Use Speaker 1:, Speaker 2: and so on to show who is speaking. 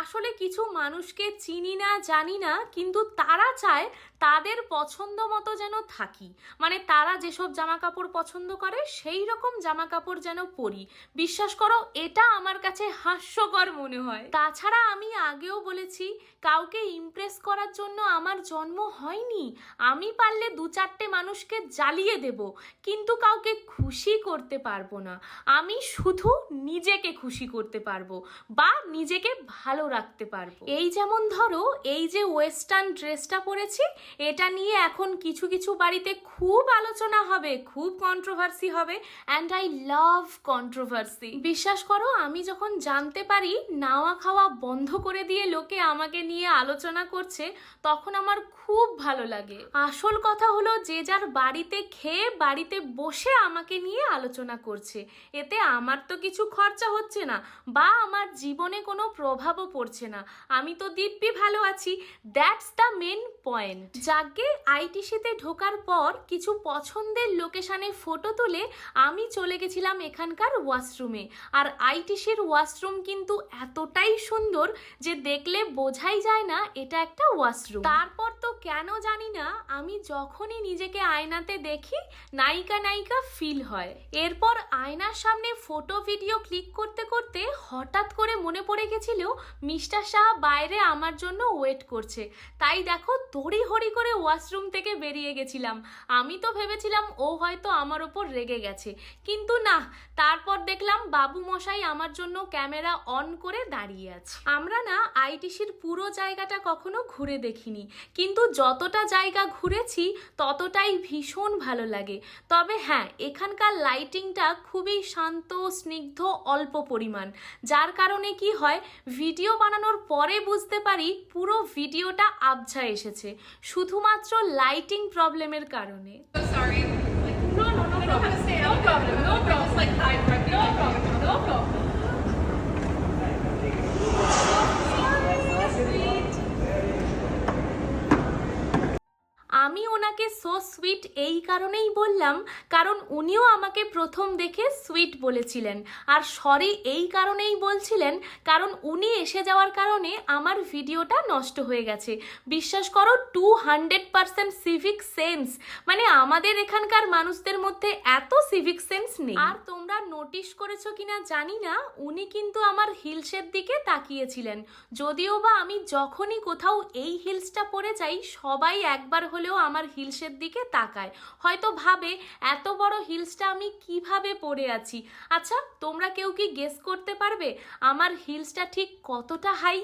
Speaker 1: আসলে কিছু মানুষকে চিনি না জানি না, কিন্তু তারা চায় তাদের পছন্দ মতো যেন থাকি, মানে তারা যেসব জামা কাপড় পছন্দ করে সেই রকম জামা কাপড় যেন পরি। বিশ্বাস করো, এটা আমার কাছে হাস্যকর মনে হয়। তাছাড়া আমি আগেও বলেছি, কাউকে ইমপ্রেস করার জন্য আমার জন্ম হয়নি। আমি পারলে দু চারটে মানুষকে জ্বালিয়ে দেব, কিন্তু কাউকে খুশি করতে পারবো না। আমি শুধু নিজেকে খুশি করতে পারবো বা নিজেকে ভালো রাখতে পারবো। এই যেমন ধরো, এই যে ওয়েস্টার্ন ড্রেসটা পরেছি, এটা নিয়ে এখন কিছু কিছু বাড়িতে খুব আলোচনা হবে, খুব কন্ট্রোভার্সি হবে, অ্যান্ড আই লাভ কন্ট্রোভার্সি। বিশ্বাস করো, আমি যখন জানতে পারি নাওয়া খাওয়া বন্ধ করে দিয়ে লোকে আমাকে নিয়ে আলোচনা করছে, তখন আমার খুব ভালো লাগে। আসল কথা হলো, যে যার বাড়িতে খেয়ে বাড়িতে বসে আমাকে নিয়ে আলোচনা করছে, এতে আমার তো কিছু খরচা হচ্ছে না বা আমার জীবনে কোনো প্রভাবও পড়ছে না। আমি তো দিব্যি ভালো আছি। That's the main point. যাকে আইটিসিতে ঢোকার পর কিছু পছন্দের লোকেশনে ফটো তুলে আমি চলে গেছিলাম এখানকার ওয়াশরুমে। আর আইটিসির ওয়াশরুম কিন্তু এতটাই সুন্দর যে দেখলে বোঝাই যায় না এটা একটা ওয়াশরুম। তারপর তো কেন জানি না, আমি যখনই নিজেকে আয়নাতে দেখি নায়িকা নায়িকা ফিল হয়। এরপর আয়নার সামনে ফটো ভিডিও ক্লিক করতে করতে হঠাৎ করে মনে পড়ে গেছিল মিস্টার শাহ বাইরে আমার জন্য ওয়েট করছে। তাই দেখো, তড়িঘড়ি করে ওয়াশরুম থেকে বেরিয়ে গেছিলাম। আমি তো ভেবেছিলাম ও হয়তো আমার ওপর রেগে গেছে, কিন্তু না। তারপর দেখলাম বাবু মশাই আমার জন্য ক্যামেরা অন করে দাঁড়িয়ে আছে। আমরা না আইটিসির পুরো জায়গাটা কখনো ঘুরে দেখিনি, কিন্তু যতটা জায়গা ঘুরেছি ততটাই ভীষণ ভালো লাগে। তবে হ্যাঁ, এখানকার লাইটিংটা খুবই শান্ত, স্নিগ্ধ, অল্প পরিমাণ, যার কারণে কি হয়, ভিডিও বানানোর পরে বুঝতে পারি পুরো ভিডিওটা আবছা এসেছে শুধুমাত্র লাইটিং প্রবলেমের কারণে।
Speaker 2: Sorry. No, no, no problem. No problem. No problem. Just like hi, no problem. No problem.
Speaker 1: আমি ওনাকে সো সুইট এই কারণেই বললাম, কারণ উনিও আমাকে প্রথম দেখে সুইট বলেছিলেন। আর সরি এই কারণেই বলছিলেন, কারণ উনি এসে যাওয়ার কারণে আমার ভিডিওটা নষ্ট হয়ে গেছে। বিশ্বাস করো, 200% সিভিক সেন্স, মানে আমাদের এখানকার মানুষদের মধ্যে এত সিভিক সেন্স নেই। আর তোমরা নোটিশ করেছো কিনা জানি না, উনি কিন্তু আমার হিলসের দিকে তাকিয়েছিলেন। যদিও বা আমি যখনই কোথাও এই হিলসটা পরে যাই, সবাই একবার হলেও আমার হিলসের দিকে তাকায়, হয়তো ভাবে এত বড় হিলসটা আমি কিভাবে পরে আছি। আচ্ছা, তোমরা কেউ কি গেস করতে পারবে আমার হিলসটা ঠিক কতটা হাই?